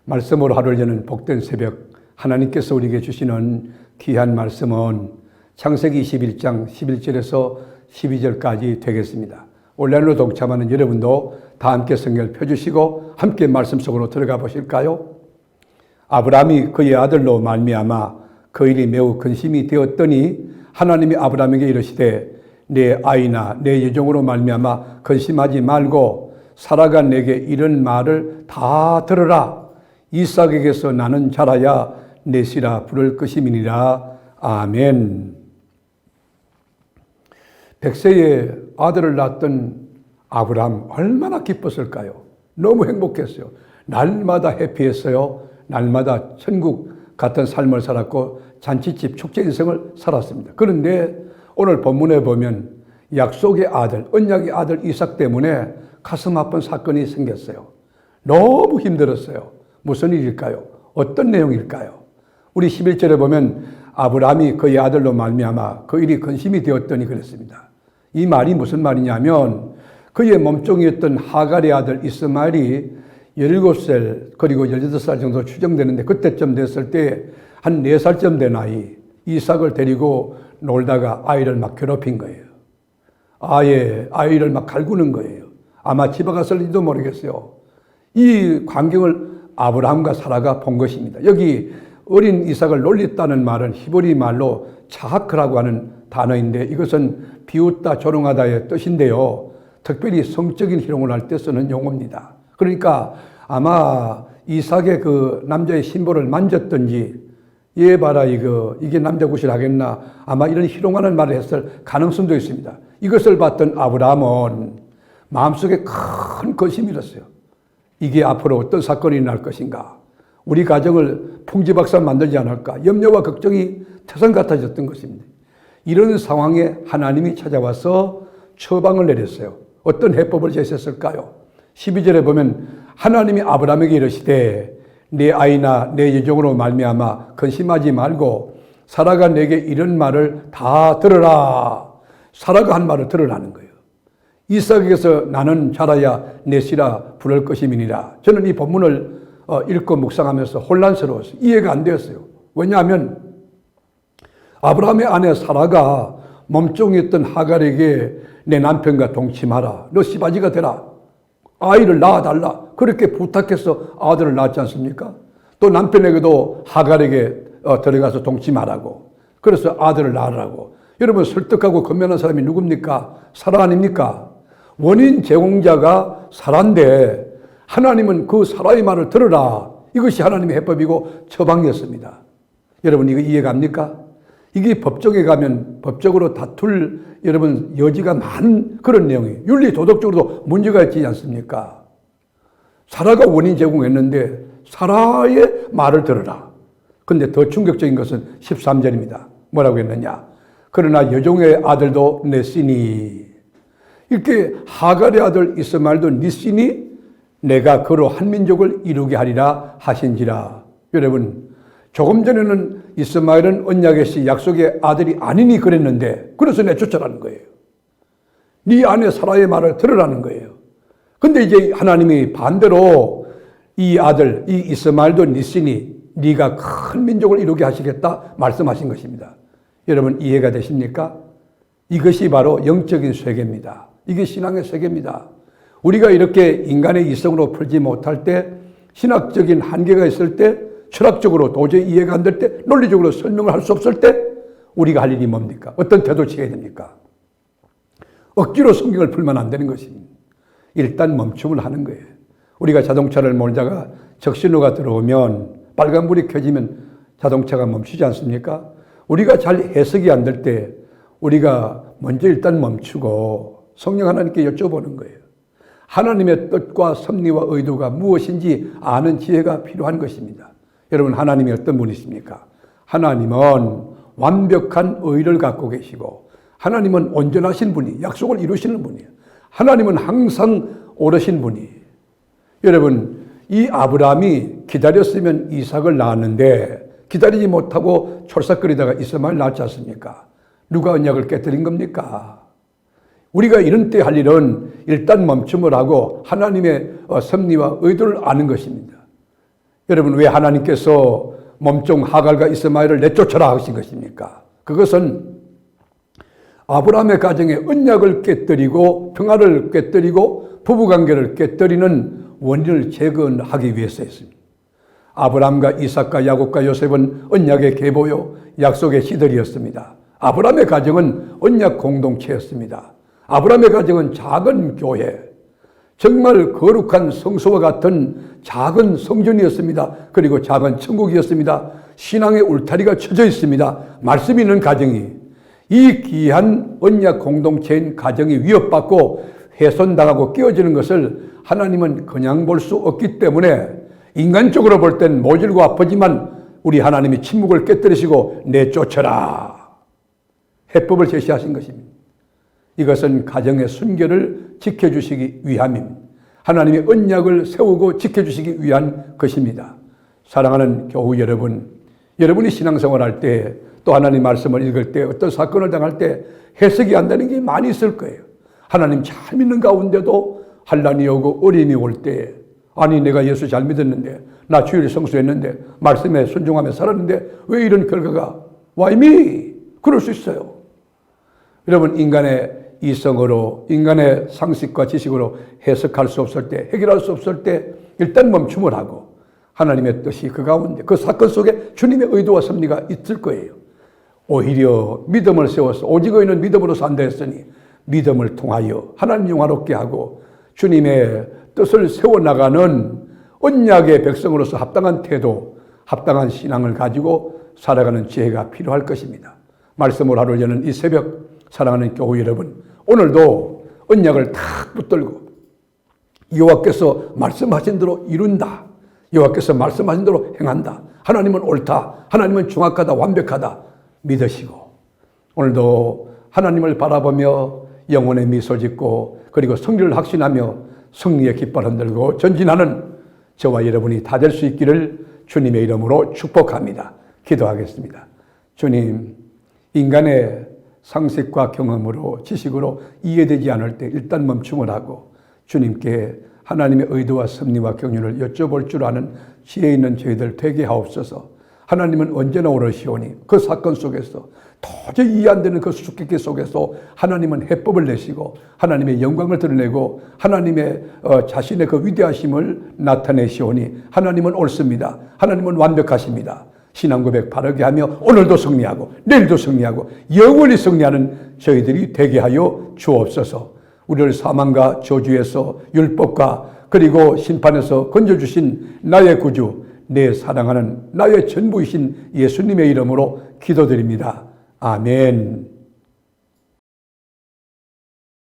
말씀으로 하루를 여는 복된 새벽, 하나님께서 우리에게 주시는 귀한 말씀은 창세기 21장 11절에서 12절까지 되겠습니다. 온라인으로 동참하는 여러분도 다 함께 성경을 펴주시고 함께 말씀 속으로 들어가 보실까요? 아브라함이 그의 아들로 말미암아 그 일이 매우 근심이 되었더니 하나님이 아브라함에게 이르시되 내 아이나 내 여종으로 말미암아 근심하지 말고 사라가 내게 이런 말을 다 들으라. 이삭에게서 나는 자라야 넷이라 부를 것임이니라. 아멘. 100세에 아들을 낳았던 아브라함 얼마나 기뻤을까요? 너무 행복했어요. 날마다 해피했어요. 날마다 천국 같은 삶을 살았고 잔치집 축제 인생을 살았습니다. 그런데 오늘 본문에 보면 약속의 아들, 언약의 아들 이삭 때문에 가슴 아픈 사건이 생겼어요. 너무 힘들었어요. 무슨 일일까요? 어떤 내용일까요? 우리 11절에 보면 아브라함이 그의 아들로 말미암아 그 일이 근심이 되었더니 그랬습니다. 이 말이 무슨 말이냐면 그의 몸종이었던 하갈의 아들 이스마엘이 17살 그리고 18살 정도 추정되는데 그때쯤 됐을 때 한 4살쯤 된 아이 이삭을 데리고 놀다가 아이를 막 괴롭힌 거예요. 아이를 막 갈구는 거예요. 아마 집에 갔을지도 모르겠어요. 이 광경을 아브라함과 사라가 본 것입니다. 여기 어린 이삭을 놀렸다는 말은 히브리 말로 차하크라고 하는 단어인데 이것은 비웃다, 조롱하다의 뜻인데요. 특별히 성적인 희롱을 할 때 쓰는 용어입니다. 그러니까 아마 이삭의 그 남자의 신부를 만졌든지 얘 봐라 이게 남자 구실 하겠나 아마 이런 희롱하는 말을 했을 가능성도 있습니다. 이것을 봤던 아브라함은 마음속에 큰 근심이 일었어요. 이게 앞으로 어떤 사건이 날 것인가, 우리 가정을 풍지박산 만들지 않을까, 염려와 걱정이 태산 같아졌던 것입니다. 이런 상황에 하나님이 찾아와서 처방을 내렸어요. 어떤 해법을 제시했을까요? 12절에 보면 하나님이 아브라함에게 이르시되 내 아이나 내 여종으로 말미암아 근심하지 말고 사라가 내게 이런 말을 다 들으라. 사라가 한 말을 들으라는 거예요. 이삭에게서 나는 자라야 넷이라 부를 것임이니라. 저는 이 본문을 읽고 묵상하면서 혼란스러웠어요. 이해가 안 되었어요. 왜냐하면 아브라함의 아내 사라가 몸종이었던 하갈에게 내 남편과 동침하라. 너 시바지가 되라. 아이를 낳아달라. 그렇게 부탁해서 아들을 낳았지 않습니까? 또 남편에게도 하갈에게 들어가서 동침하라고. 그래서 아들을 낳으라고. 여러분 설득하고 건면한 사람이 누굽니까? 사라 아닙니까? 원인 제공자가 사라인데 하나님은 그 사라의 말을 들으라. 이것이 하나님의 해법이고 처방이었습니다. 여러분 이거 이해갑니까? 이게 법정에 가면 법적으로 다툴 여러분 여지가 많은 그런 내용이에요. 윤리 도덕적으로도 문제가 있지 않습니까? 사라가 원인 제공했는데 사라의 말을 들으라. 근데 더 충격적인 것은 13절입니다. 뭐라고 했느냐? 그러나 여종의 아들도 냈으니, 이렇게 하갈의 아들 이스마엘도 냈으니 내가 그로 한 민족을 이루게 하리라 하신지라. 여러분 조금 전에는 이스마엘은 언약의 씨 약속의 아들이 아니니 그랬는데 그래서 내쫓아라는 거예요. 네 아내 사라의 말을 들으라는 거예요. 근데 이제 하나님이 반대로 이 아들 이 이스마엘도 냈으니 네가 큰 민족을 이루게 하시겠다 말씀하신 것입니다. 여러분 이해가 되십니까? 이것이 바로 영적인 세계입니다. 이게 신앙의 세계입니다. 우리가 이렇게 인간의 이성으로 풀지 못할 때, 신학적인 한계가 있을 때, 철학적으로 도저히 이해가 안 될 때, 논리적으로 설명을 할 수 없을 때 우리가 할 일이 뭡니까? 어떤 태도를 취해야 됩니까? 억지로 성경을 풀면 안 되는 것입니다. 일단 멈춤을 하는 거예요. 우리가 자동차를 몰다가 적신호가 들어오면 빨간불이 켜지면 자동차가 멈추지 않습니까? 우리가 잘 해석이 안 될 때 우리가 먼저 일단 멈추고 성령 하나님께 여쭤보는 거예요. 하나님의 뜻과 섭리와 의도가 무엇인지 아는 지혜가 필요한 것입니다. 여러분 하나님이 어떤 분이십니까? 하나님은 완벽한 의를 갖고 계시고 하나님은 온전하신 분이 약속을 이루시는 분이에요. 하나님은 항상 오르신 분이에요. 여러분 이 아브라함이 기다렸으면 이삭을 낳았는데 기다리지 못하고 촐싹거리다가 이스마엘 낳지 않습니까? 누가 언약을 깨뜨린 겁니까? 우리가 이런 때 할 일은 일단 멈춤을 하고 하나님의 섭리와 의도를 아는 것입니다. 여러분, 왜 하나님께서 몸종 하갈과 이스마엘을 내쫓아라 하신 것입니까? 그것은 아브라함의 가정에 언약을 깨뜨리고 평화를 깨뜨리고 부부관계를 깨뜨리는 원인을 재건하기 위해서였습니다. 아브라함과 이삭과 야곱과 요셉은 언약의 계보요 약속의 시들이었습니다. 아브라함의 가정은 언약 공동체였습니다. 아브라함의 가정은 작은 교회, 정말 거룩한 성소와 같은 작은 성전이었습니다. 그리고 작은 천국이었습니다. 신앙의 울타리가 쳐져 있습니다. 말씀이 있는 가정이, 이 귀한 언약 공동체인 가정이 위협받고 훼손당하고 깨어지는 것을 하나님은 그냥 볼 수 없기 때문에 인간적으로 볼 땐 모질고 아프지만 우리 하나님이 침묵을 깨뜨리시고 내쫓아라 해법을 제시하신 것입니다. 이것은 가정의 순결을 지켜주시기 위함입니다. 하나님의 언약을 세우고 지켜주시기 위한 것입니다. 사랑하는 교우 여러분, 여러분이 신앙생활할 때 또 하나님 말씀을 읽을 때 어떤 사건을 당할 때 해석이 안 되는 게 많이 있을 거예요. 하나님 잘 믿는 가운데도 환난이 오고 어려움이 올 때, 아니 내가 예수 잘 믿었는데, 나 주일 성수했는데, 말씀에 순종하며 살았는데 왜 이런 결과가 Why me? 그럴 수 있어요. 여러분, 인간의 이성으로, 인간의 상식과 지식으로 해석할 수 없을 때, 해결할 수 없을 때 일단 멈춤을 하고 하나님의 뜻이 그 가운데, 그 사건 속에 주님의 의도와 섭리가 있을 거예요. 오히려 믿음을 세워서 오직 의인은 믿음으로 산다 했으니 믿음을 통하여 하나님 영화롭게 하고 주님의 뜻을 세워나가는 언약의 백성으로서 합당한 태도, 합당한 신앙을 가지고 살아가는 지혜가 필요할 것입니다. 말씀을 하루 여는 이 새벽, 사랑하는 교우 여러분, 오늘도 언약을 탁 붙들고 여호와께서 말씀하신 대로 이룬다, 여호와께서 말씀하신 대로 행한다, 하나님은 옳다, 하나님은 정확하다, 완벽하다 믿으시고, 오늘도 하나님을 바라보며 영혼의 미소 짓고 그리고 성리를 확신하며 승리의 깃발 흔들고 전진하는 저와 여러분이 다 될 수 있기를 주님의 이름으로 축복합니다. 기도하겠습니다. 주님, 인간의 상식과 경험으로, 지식으로 이해되지 않을 때 일단 멈춤을 하고 주님께 하나님의 의도와 섭리와 경륜을 여쭤볼 줄 아는 지혜 있는 저희들 되게 하옵소서. 하나님은 언제나 오르시오니 그 사건 속에서, 도저히 이해 안 되는 그 수수께끼 속에서 하나님은 해법을 내시고 하나님의 영광을 드러내고 하나님의 자신의 그 위대하심을 나타내시오니 하나님은 옳습니다. 하나님은 완벽하십니다. 신앙 고백 바르게 하며 오늘도 승리하고 내일도 승리하고 영원히 승리하는 저희들이 되게 하여 주옵소서. 우리를 사망과 저주에서, 율법과 그리고 심판에서 건져주신 나의 구주, 내 사랑하는 나의 전부이신 예수님의 이름으로 기도드립니다. 아멘.